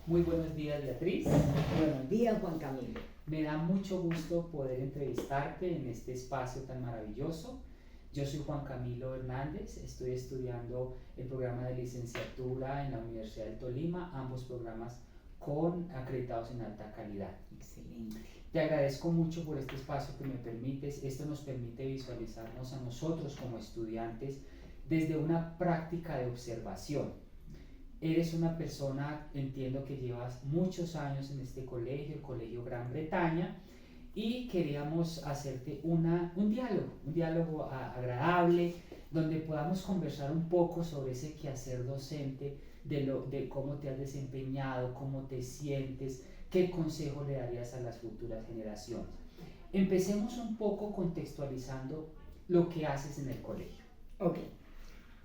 Muy buenos días, Beatriz. Buenos días, Juan Camilo. Me da mucho gusto poder entrevistarte en este espacio tan maravilloso. Yo soy Juan Camilo Hernández, estoy estudiando el programa de licenciatura en la Universidad del Tolima, ambos programas acreditados en alta calidad. Excelente. Te agradezco mucho por este espacio que me permites. Esto nos permite visualizarnos a nosotros como estudiantes desde una práctica de observación. Eres una persona, entiendo que llevas muchos años en este colegio, el Colegio Gran Bretaña, y queríamos hacerte un diálogo agradable, donde podamos conversar un poco sobre ese quehacer docente, de cómo te has desempeñado, cómo te sientes, qué consejo le darías a las futuras generaciones. Empecemos un poco contextualizando lo que haces en el colegio. Ok.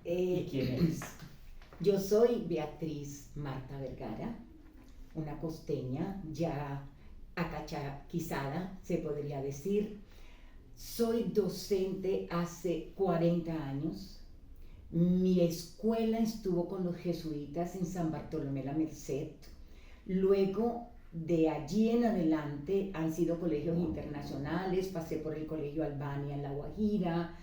¿Y quién eres? Yo soy Beatriz Marta Vergara, una costeña ya acachaquizada, se podría decir. Soy docente hace 40 años. Mi escuela estuvo con los jesuitas en San Bartolomé la Merced. Luego, de allí en adelante, han sido colegios internacionales. Pasé por el Colegio Albania en La Guajira.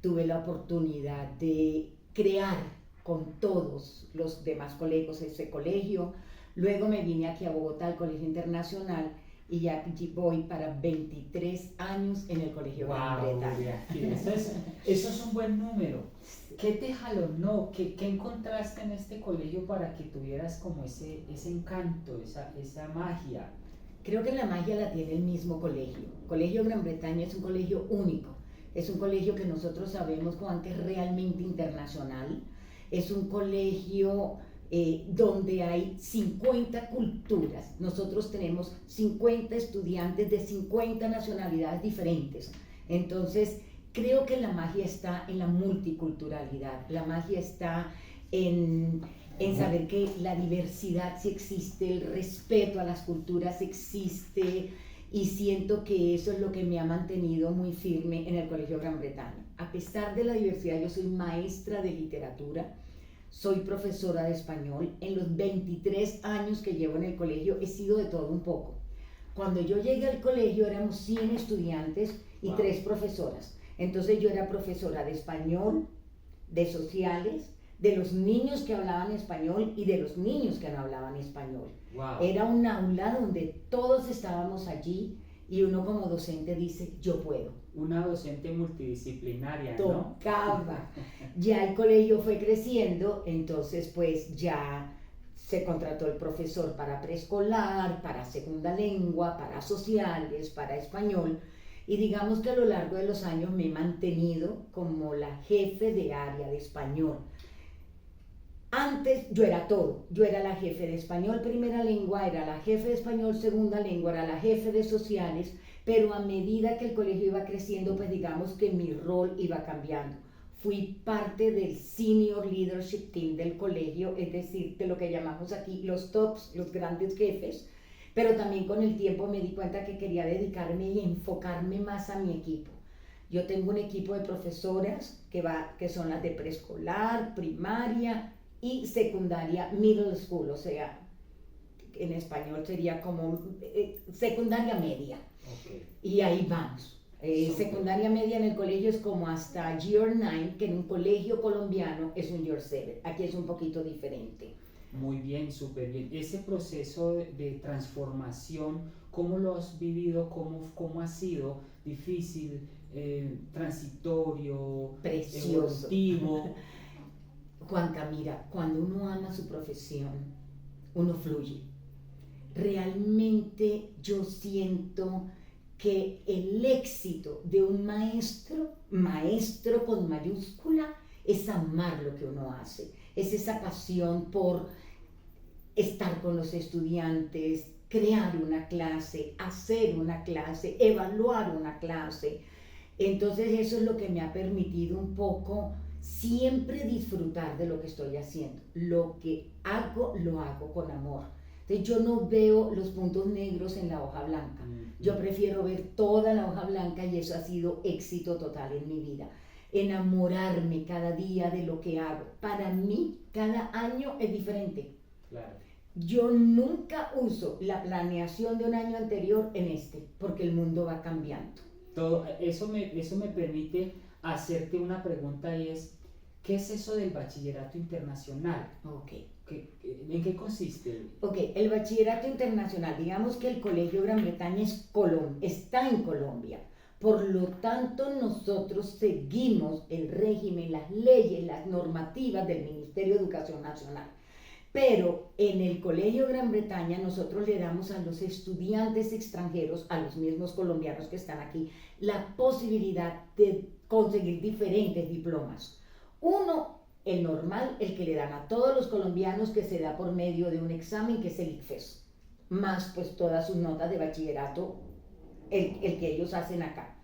Tuve la oportunidad de crear con todos los demás colegios ese colegio. Luego me vine aquí a Bogotá al Colegio Internacional y ya voy para 23 años en el Colegio Gran Bretaña. Eso es un buen número. ¿Qué te jalonó? ¿Qué encontraste en este colegio para que tuvieras como ese encanto, esa magia? Creo que la magia la tiene el mismo colegio. Colegio Gran Bretaña es un colegio único. Es un colegio que nosotros sabemos, Juan, que es realmente internacional. Es un colegio donde hay 50 culturas. Nosotros tenemos 50 estudiantes de 50 nacionalidades diferentes. Entonces, creo que la magia está en la multiculturalidad. La magia está en saber que la diversidad sí existe, el respeto a las culturas existe, y siento que eso es lo que me ha mantenido muy firme en el Colegio Gran Bretaña. A pesar de la diversidad, yo soy maestra de literatura, soy profesora de español. En los 23 años que llevo en el colegio he sido de todo un poco. Cuando yo llegué al colegio éramos 100 estudiantes y 3 profesoras. Entonces yo era profesora de español, de sociales, de los niños que hablaban español y de los niños que no hablaban español. Wow. Era un aula donde todos estábamos allí y uno como docente dice, yo puedo. Una docente multidisciplinaria, ¿no? Tocaba. Ya el colegio fue creciendo, entonces pues ya se contrató el profesor para preescolar, para segunda lengua, para sociales, para español. Y digamos que a lo largo de los años me he mantenido como la jefe de área de español. Antes yo era todo, yo era la jefe de español primera lengua, era la jefe de español segunda lengua, era la jefe de sociales, pero a medida que el colegio iba creciendo, pues digamos que mi rol iba cambiando. Fui parte del Senior Leadership Team del colegio, es decir, de lo que llamamos aquí los tops, los grandes jefes, pero también con el tiempo me di cuenta que quería dedicarme y enfocarme más a mi equipo. Yo tengo un equipo de profesoras que son las de preescolar, primaria y secundaria, middle school, o sea, en español sería como secundaria media. Okay. Y ahí vamos. Secundaria media en el colegio es como hasta Year 9, que en un colegio colombiano es un Year 7. Aquí es un poquito diferente. Muy bien, súper bien. Ese proceso de transformación, ¿cómo lo has vivido? ¿Cómo ha sido? ¿Difícil? ¿Transitorio? Precioso. ¿Evolutivo? Juanca, mira, cuando uno ama su profesión, uno fluye. Realmente yo siento que el éxito de un maestro con mayúscula, es amar lo que uno hace. Es esa pasión por estar con los estudiantes, crear una clase, hacer una clase, evaluar una clase. Entonces eso es lo que me ha permitido un poco siempre disfrutar de lo que estoy haciendo. Lo que hago, lo hago con amor. Entonces yo no veo los puntos negros en la hoja blanca. Yo prefiero ver toda la hoja blanca y eso ha sido éxito total en mi vida. Enamorarme cada día de lo que hago. Para mí, cada año es diferente. Claro. Yo nunca uso la planeación de un año anterior en este, porque el mundo va cambiando. Eso me permite hacerte una pregunta y es, ¿qué es eso del bachillerato internacional? Ok. ¿En qué consiste? Ok, el bachillerato internacional, digamos que el Colegio Gran Bretaña está en Colombia. Por lo tanto, nosotros seguimos el régimen, las leyes, las normativas del Ministerio de Educación Nacional. Pero en el Colegio Gran Bretaña nosotros le damos a los estudiantes extranjeros, a los mismos colombianos que están aquí, la posibilidad de conseguir diferentes diplomas. Uno, el normal, el que le dan a todos los colombianos, que se da por medio de un examen que es el ICFES, más pues todas sus notas de bachillerato, el que ellos hacen acá.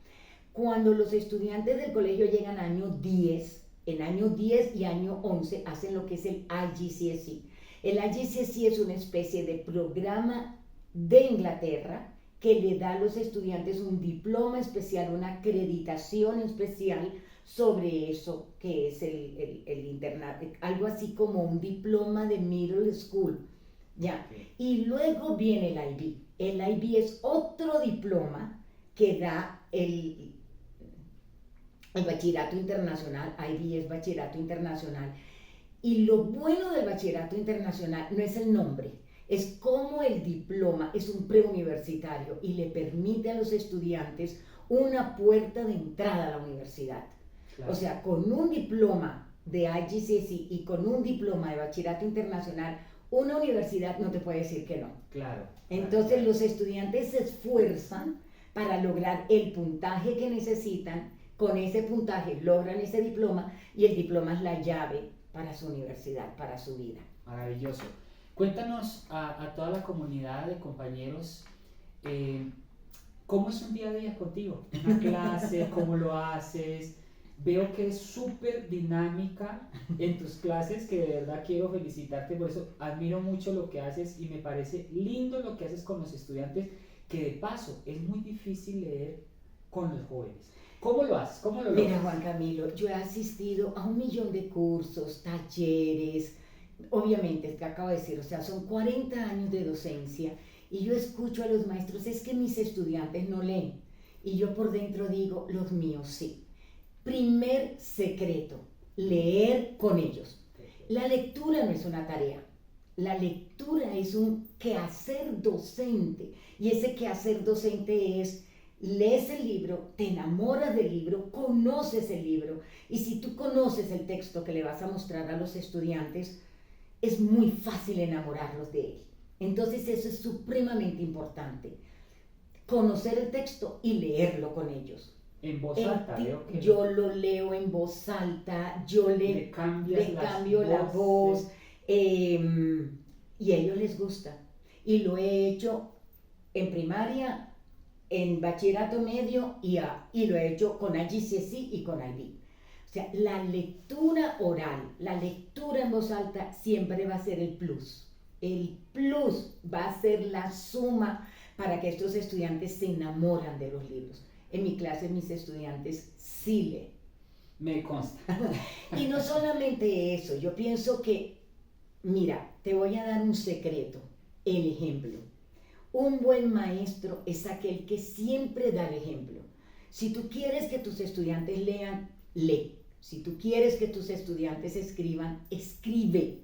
Cuando los estudiantes del colegio llegan a año 10, en año 10 y año 11 hacen lo que es el IGCSE. El IGCSE es una especie de programa de Inglaterra que le da a los estudiantes un diploma especial, una acreditación especial sobre eso que es el internado, algo así como un diploma de middle school, ¿ya? Y luego viene el IB. El IB es otro diploma que da el bachillerato internacional. IB es bachillerato internacional. Y lo bueno del bachillerato internacional no es el nombre, es como el diploma es un preuniversitario y le permite a los estudiantes una puerta de entrada a la universidad. Claro. O sea, con un diploma de IGCSE y con un diploma de bachillerato internacional, una universidad no te puede decir que no. Claro. Entonces los estudiantes se esfuerzan para lograr el puntaje que necesitan. Con ese puntaje logran ese diploma y el diploma es la llave para su universidad, para su vida. Maravilloso. Cuéntanos a toda la comunidad de compañeros, ¿cómo es un día a día contigo? Una clase, ¿cómo lo haces? Veo que es súper dinámica en tus clases, que de verdad quiero felicitarte por eso. Admiro mucho lo que haces y me parece lindo lo que haces con los estudiantes, que de paso es muy difícil leer con los jóvenes. ¿Cómo lo haces? ¿Cómo lo logras? Mira, Juan Camilo, yo he asistido a 1.000.000 de cursos, talleres, obviamente, te acabo de decir, o sea, son 40 años de docencia y yo escucho a los maestros, es que mis estudiantes no leen. Y yo por dentro digo, los míos sí. Primer secreto, leer con ellos. La lectura no es una tarea, la lectura es un quehacer docente y ese quehacer docente es: lees el libro, te enamoras del libro, conoces el libro y si tú conoces el texto que le vas a mostrar a los estudiantes, es muy fácil enamorarlos de él. Entonces eso es supremamente importante, conocer el texto y leerlo con ellos. En voz alta, veo que yo lo leo en voz alta, yo le cambio la voz y a ellos les gusta. Y lo he hecho en primaria, en bachillerato medio y lo he hecho con IGCSE y con IB. O sea, la lectura oral, la lectura en voz alta siempre va a ser el plus. El plus va a ser la suma para que estos estudiantes se enamoran de los libros. En mi clase mis estudiantes sí leen. Me consta. Y no solamente eso, yo pienso que, mira, te voy a dar un secreto, el ejemplo. Un buen maestro es aquel que siempre da el ejemplo. Si tú quieres que tus estudiantes lean, lee. Si tú quieres que tus estudiantes escriban, escribe.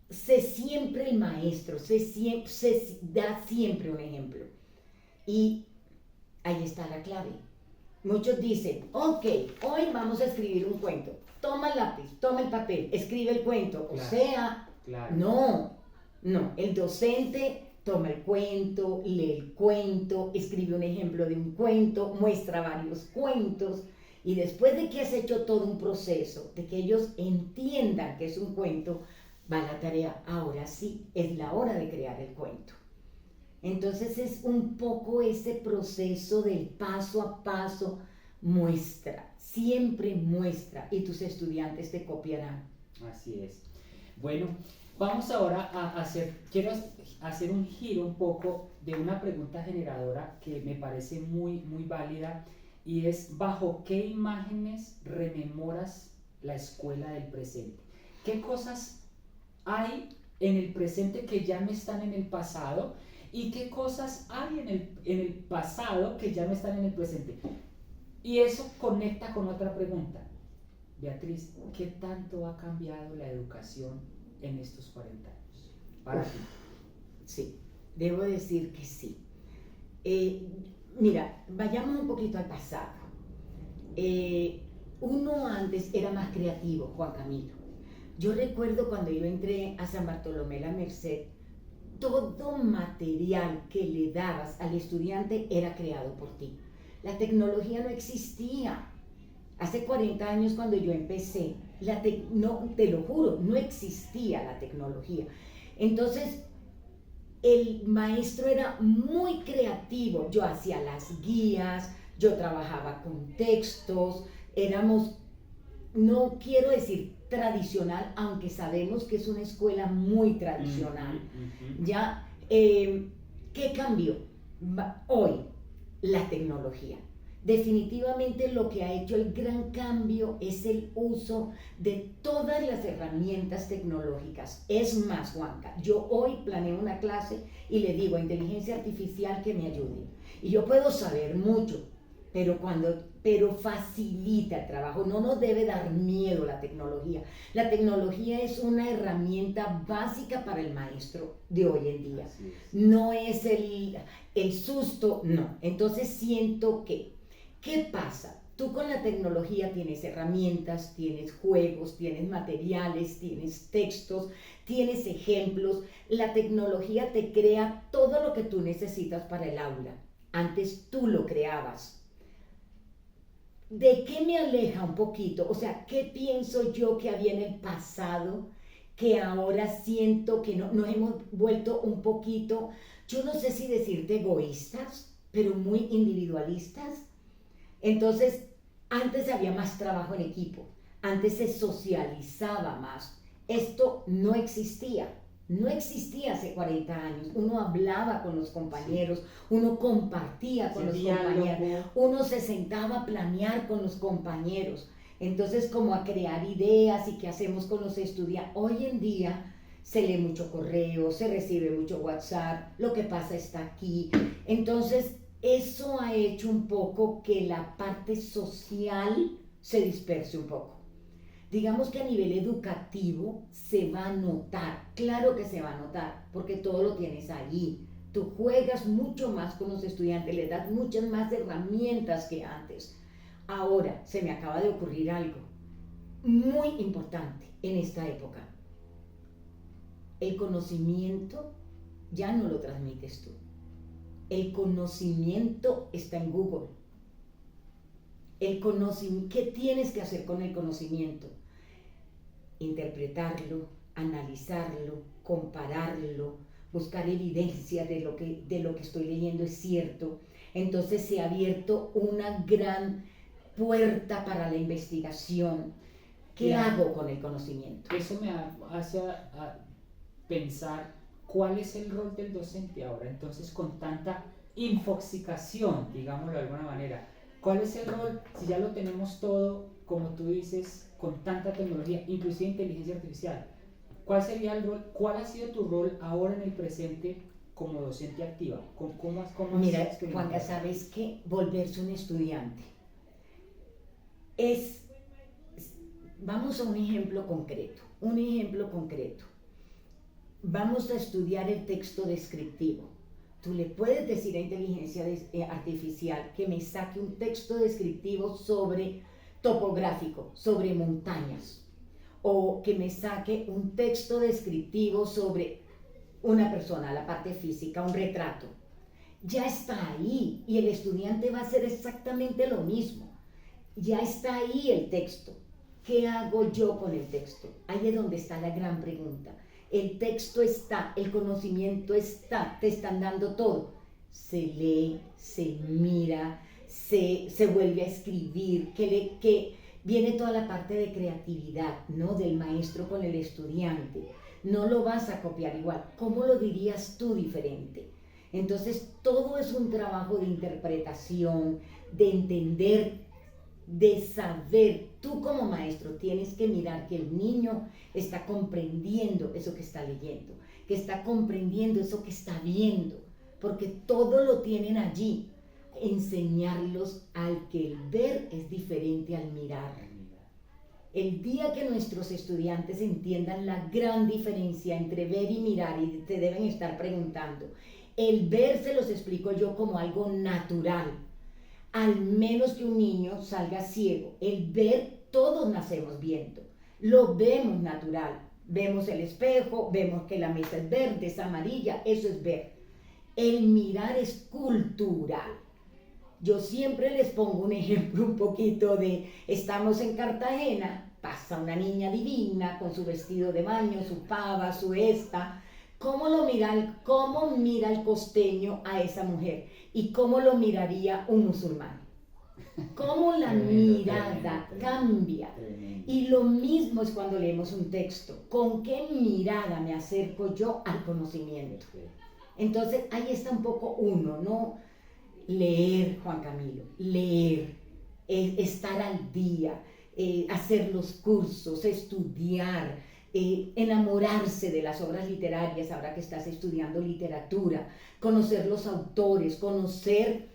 Sé siempre el maestro, da siempre un ejemplo. Y ahí está la clave. Muchos dicen, ok, hoy vamos a escribir un cuento. Toma el lápiz, toma el papel, escribe el cuento. Claro, o sea, claro. No, el docente toma el cuento, lee el cuento, escribe un ejemplo de un cuento, muestra varios cuentos y después de que has hecho todo un proceso, de que ellos entiendan que es un cuento, va la tarea, ahora sí, es la hora de crear el cuento. Entonces es un poco ese proceso del paso a paso, muestra, siempre muestra y tus estudiantes te copiarán. Así es. Bueno, vamos ahora quiero hacer un giro un poco de una pregunta generadora que me parece muy, muy válida y es: ¿bajo qué imágenes rememoras la escuela del presente? ¿Qué cosas hay en el presente que ya no están en el pasado y qué cosas hay en el pasado que ya no están en el presente. Y eso conecta con otra pregunta. Beatriz, ¿qué tanto ha cambiado la educación en estos 40 años para ti? Sí, debo decir que sí. Mira, vayamos un poquito al pasado. Uno antes era más creativo, Juan Camilo. Yo recuerdo cuando yo entré a San Bartolomé la Merced, todo material que le dabas al estudiante era creado por ti. La tecnología no existía. Hace 40 años cuando yo empecé, no, te lo juro, no existía la tecnología. Entonces, el maestro era muy creativo. Yo hacía las guías, yo trabajaba con textos, éramos, no quiero decir tradicional, aunque sabemos que es una escuela muy tradicional. Ya, ¿qué cambió? Hoy, la tecnología. Definitivamente lo que ha hecho el gran cambio es el uso de todas las herramientas tecnológicas. Es más, Juanca, yo hoy planeo una clase y le digo a inteligencia artificial que me ayude. Y yo puedo saber mucho, pero facilita el trabajo. No nos debe dar miedo la tecnología. La tecnología es una herramienta básica para el maestro de hoy en día. No es el susto, no. Entonces siento que, ¿qué pasa? Tú con la tecnología tienes herramientas, tienes juegos, tienes materiales, tienes textos, tienes ejemplos. La tecnología te crea todo lo que tú necesitas para el aula. Antes tú lo creabas. ¿De qué me aleja un poquito? O sea, ¿qué pienso yo que había en el pasado que ahora siento que nos hemos vuelto un poquito, yo no sé si decirte egoístas, pero muy individualistas? Entonces, antes había más trabajo en equipo, antes se socializaba más. Esto no existía. No existía hace 40 años. Uno hablaba con los compañeros, uno compartía con los compañeros, uno se sentaba a planear con los compañeros. Entonces, como a crear ideas y qué hacemos con los estudiantes. Hoy en día se lee mucho correo, se recibe mucho WhatsApp, lo que pasa está aquí. Entonces, eso ha hecho un poco que la parte social se disperse un poco. Digamos que a nivel educativo se va a notar, claro que se va a notar, porque todo lo tienes allí. Tú juegas mucho más con los estudiantes, les das muchas más herramientas que antes. Ahora se me acaba de ocurrir algo muy importante en esta época. El conocimiento ya no lo transmites tú. El conocimiento está en Google. ¿Qué tienes que hacer con el conocimiento? Interpretarlo, analizarlo, compararlo, buscar evidencia de lo que estoy leyendo es cierto. Entonces se ha abierto una gran puerta para la investigación. ¿Qué hago con el conocimiento? Eso me hace pensar cuál es el rol del docente ahora. Entonces, con tanta infoxicación, digámoslo de alguna manera, ¿cuál es el rol si ya lo tenemos todo, como tú dices, con tanta tecnología, inclusive inteligencia artificial? ¿Cuál sería el rol? ¿Cuál ha sido tu rol ahora en el presente como docente activa? ¿Cómo Mira, Juanca, ¿sabes qué? Volverse un estudiante. Vamos a un ejemplo concreto. Vamos a estudiar el texto descriptivo. Tú le puedes decir a inteligencia artificial que me saque un texto descriptivo sobre topográfico, sobre montañas, o que me saque un texto descriptivo sobre una persona, la parte física, un retrato. Ya está ahí y el estudiante va a hacer exactamente lo mismo. Ya está ahí el texto. ¿Qué hago yo con el texto? Ahí es donde está la gran pregunta. El texto está, el conocimiento está, te están dando todo. Se lee, se mira, se vuelve a escribir, que viene toda la parte de creatividad, ¿no? Del maestro con el estudiante. No lo vas a copiar igual. ¿Cómo lo dirías tú diferente? Entonces, todo es un trabajo de interpretación, de entender, de saber tú como maestro tienes que mirar que el niño está comprendiendo eso que está leyendo, que está comprendiendo eso que está viendo, porque todo lo tienen allí. Enseñarlos al que el ver es diferente al mirar. El día que nuestros estudiantes entiendan la gran diferencia entre ver y mirar, y te deben estar preguntando, el ver se los explico yo como algo natural, al menos que un niño salga ciego. El ver, todos nacemos viendo, lo vemos natural, vemos el espejo, vemos que la mesa es verde, es amarilla, eso es ver. El mirar es cultural. Yo siempre les pongo un ejemplo un poquito de, estamos en Cartagena, pasa una niña divina con su vestido de baño, su pava, su esta. ¿Cómo mira el costeño a esa mujer? ¿Y cómo lo miraría un musulmán? ¿Cómo la mirada cambia? Y lo mismo es cuando leemos un texto. ¿Con qué mirada me acerco yo al conocimiento? Entonces ahí está un poco uno, ¿no? Leer, Juan Camilo, leer, estar al día, hacer los cursos, estudiar, enamorarse de las obras literarias ahora que estás estudiando literatura, conocer los autores, conocer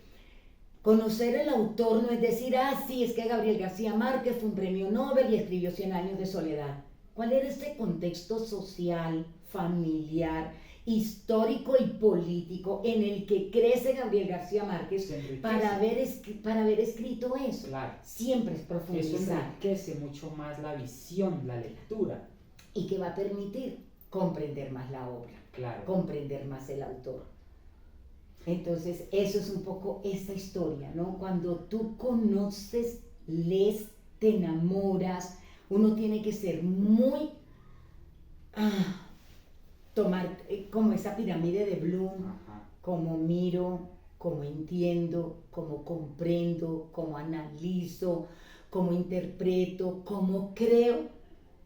el autor no es decir, sí, es que Gabriel García Márquez fue un premio Nobel y escribió 100 años de soledad. ¿Cuál era ese contexto social, familiar, histórico y político en el que crece Gabriel García Márquez para haber escrito eso? Claro. Siempre es profundizar. Eso enriquece mucho más la visión, la lectura. Y que va a permitir comprender más la obra, claro, comprender más el autor. Entonces, eso es un poco esa historia, ¿no? Cuando tú conoces, lees, te enamoras, uno tiene que ser muy... tomar como esa pirámide de Bloom, como miro, como entiendo, como comprendo, como analizo, como interpreto, como creo.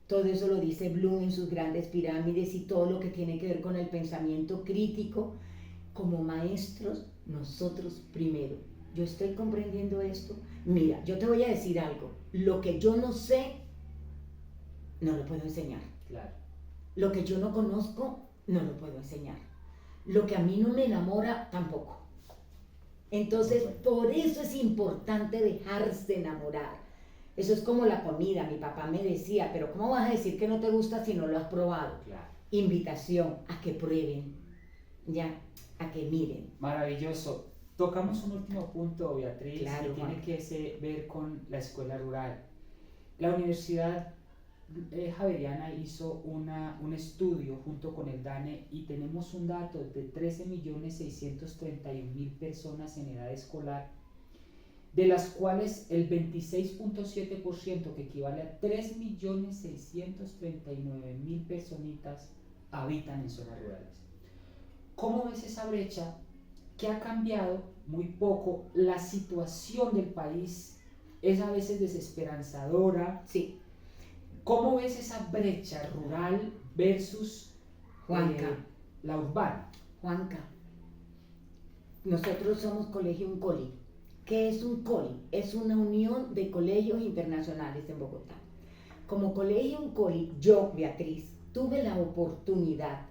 Todo eso lo dice Bloom en sus grandes pirámides y todo lo que tiene que ver con el pensamiento crítico. Como maestros, nosotros primero, yo estoy comprendiendo esto. Mira, yo te voy a decir algo, lo que yo no sé, no lo puedo enseñar. Claro. Lo que yo no conozco, no lo puedo enseñar. Lo que a mí no me enamora, tampoco. Entonces, por eso es importante dejarse enamorar. Eso es como la comida. Mi papá me decía, pero ¿cómo vas a decir que no te gusta si no lo has probado? Claro. Invitación a que prueben, ya, a que miren. Maravilloso. Tocamos un último punto, Beatriz, claro, que tiene que ver con la escuela rural. La Universidad Javeriana hizo un estudio junto con el DANE y tenemos un dato de 13.631.000 personas en edad escolar, de las cuales el 26.7%, que equivale a 3.639.000 personitas, habitan en zonas rurales. ¿Cómo ves esa brecha que ha cambiado muy poco? La situación del país es a veces desesperanzadora. Sí. ¿Cómo ves esa brecha rural versus Juanca, la urbana? Juanca, nosotros somos Colegio Uncoli. ¿Qué es un COLI? Es una unión de colegios internacionales en Bogotá. Como Colegio Uncoli, yo, Beatriz, tuve la oportunidad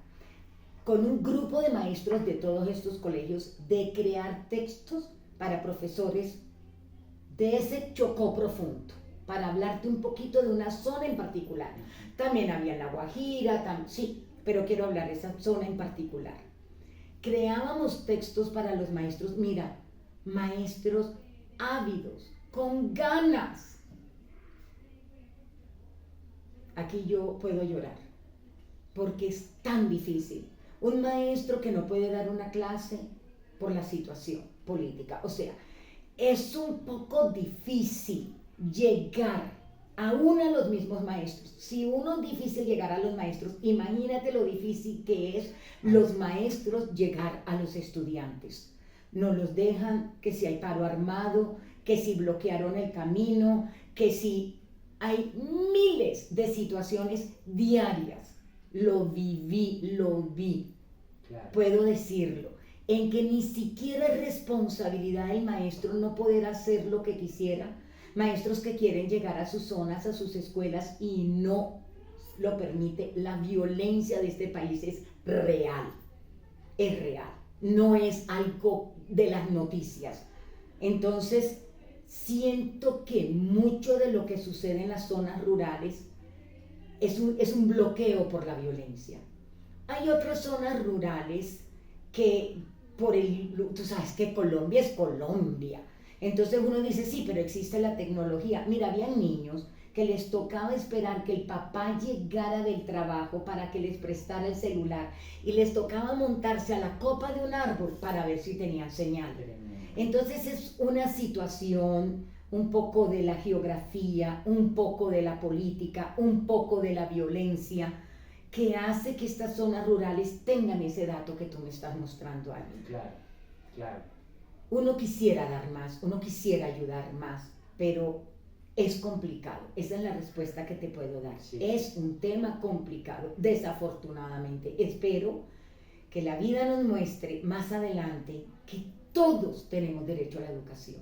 con un grupo de maestros de todos estos colegios de crear textos para profesores de ese Chocó profundo, para hablarte un poquito de una zona en particular. También había La Guajira, sí, pero quiero hablar de esa zona en particular. Creábamos textos para los maestros, mira, maestros ávidos, con ganas. Aquí yo puedo llorar, porque es tan difícil. Un maestro que no puede dar una clase por la situación política. O sea, es un poco difícil llegar aún a los mismos maestros. Si uno es difícil llegar a los maestros, imagínate lo difícil que es los maestros llegar a los estudiantes. No los dejan, que si hay paro armado, que si bloquearon el camino, que si hay miles de situaciones diarias. Lo vi, claro. Puedo decirlo, en que ni siquiera es responsabilidad del maestro no poder hacer lo que quisiera, maestros que quieren llegar a sus zonas, a sus escuelas y no lo permite. La violencia de este país es real, no es algo de las noticias. Entonces, siento que mucho de lo que sucede en las zonas rurales es un bloqueo por la violencia. Hay otras zonas rurales que tú sabes que Colombia es Colombia. Entonces uno dice, sí, pero existe la tecnología. Mira, había niños que les tocaba esperar que el papá llegara del trabajo para que les prestara el celular y les tocaba montarse a la copa de un árbol para ver si tenían señal. Entonces es una situación un poco de la geografía, un poco de la política, un poco de la violencia, que hace que estas zonas rurales tengan ese dato que tú me estás mostrando, Ali. Claro, claro. Uno quisiera dar más, uno quisiera ayudar más, pero es complicado. Esa es la respuesta que te puedo dar. Sí. Es un tema complicado, desafortunadamente. Espero que la vida nos muestre más adelante que todos tenemos derecho a la educación.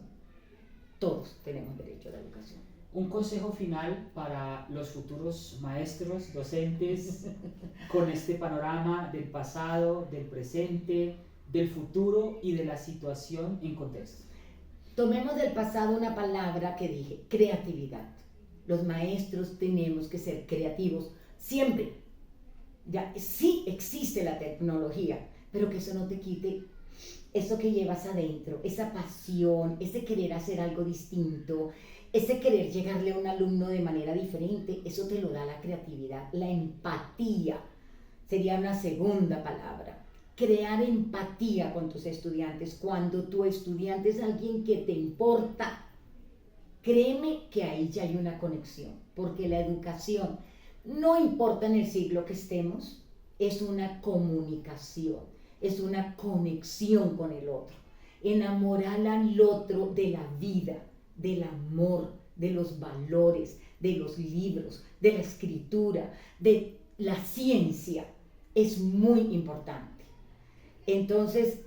Todos tenemos derecho a la educación. Un consejo final para los futuros maestros, docentes, con este panorama del pasado, del presente, del futuro y de la situación en contexto. Tomemos del pasado una palabra que dije, creatividad. Los maestros tenemos que ser creativos siempre. Ya, sí existe la tecnología, pero que eso no te quite eso que llevas adentro, esa pasión, ese querer hacer algo distinto, ese querer llegarle a un alumno de manera diferente. Eso te lo da la creatividad. La empatía sería una segunda palabra. Crear empatía con tus estudiantes. Cuando tu estudiante es alguien que te importa, créeme que ahí ya hay una conexión, porque la educación, no importa en el siglo que estemos, es una comunicación, es una conexión con el otro. Enamorar al otro de la vida, del amor, de los valores, de los libros, de la escritura, de la ciencia, es muy importante. Entonces,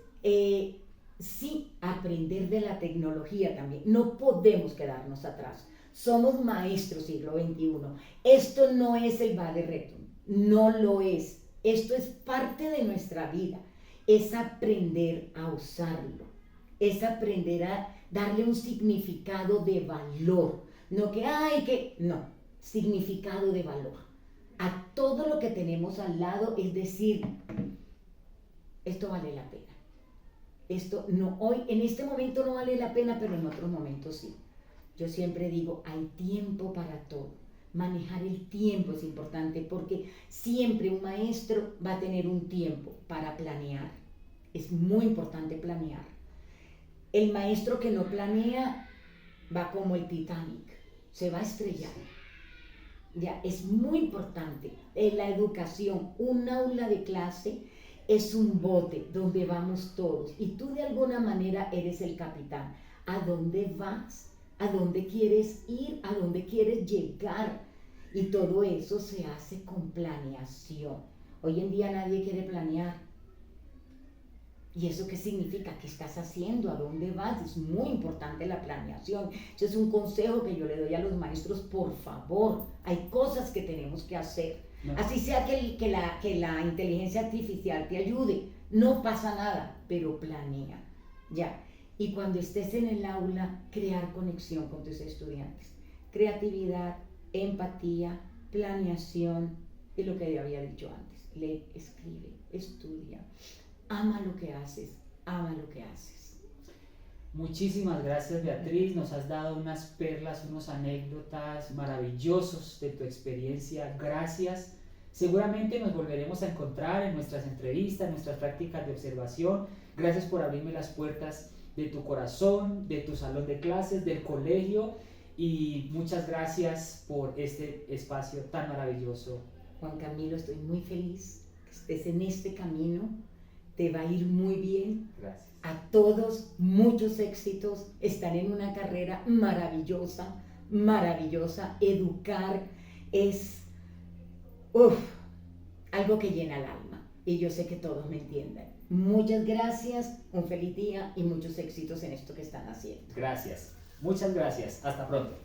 sí, aprender de la tecnología también. No podemos quedarnos atrás. Somos maestros siglo XXI. Esto no es el vade rectum, no lo es. Esto es parte de nuestra vida. Es aprender a usarlo. Es aprender a darle un significado de valor. No que, no, significado de valor. A todo lo que tenemos al lado, es decir, esto vale la pena. Esto no, hoy, en este momento no vale la pena, pero en otros momentos sí. Yo siempre digo, hay tiempo para todo. Manejar el tiempo es importante porque siempre un maestro va a tener un tiempo para planear. Es muy importante planear. El maestro que no planea va como el Titanic, se va a estrellar. Ya, es muy importante. La educación, un aula de clase es un bote donde vamos todos y tú de alguna manera eres el capitán. ¿A dónde vas? ¿A dónde quieres ir? ¿A dónde quieres llegar? Y todo eso se hace con planeación. Hoy en día nadie quiere planear. ¿Y eso qué significa? ¿Qué estás haciendo? ¿A dónde vas? Es muy importante la planeación. Ese es un consejo que yo le doy a los maestros, por favor. Hay cosas que tenemos que hacer. No. Así sea que la inteligencia artificial te ayude, no pasa nada, pero planea. Ya. Y cuando estés en el aula, crear conexión con tus estudiantes. Creatividad, empatía, planeación, y lo que yo había dicho antes. Lee, escribe, estudia. Ama lo que haces, ama lo que haces. Muchísimas gracias, Beatriz. Nos has dado unas perlas, unas anécdotas maravillosos de tu experiencia. Gracias. Seguramente nos volveremos a encontrar en nuestras entrevistas, en nuestras prácticas de observación. Gracias por abrirme las puertas de tu corazón, de tu salón de clases, del colegio. Y muchas gracias por este espacio tan maravilloso. Juan Camilo, estoy muy feliz que estés en este camino. Te va a ir muy bien. Gracias. A todos, muchos éxitos. Están en una carrera maravillosa, maravillosa. Educar es algo que llena el alma. Y yo sé que todos me entienden. Muchas gracias, un feliz día y muchos éxitos en esto que están haciendo. Gracias. Muchas gracias. Hasta pronto.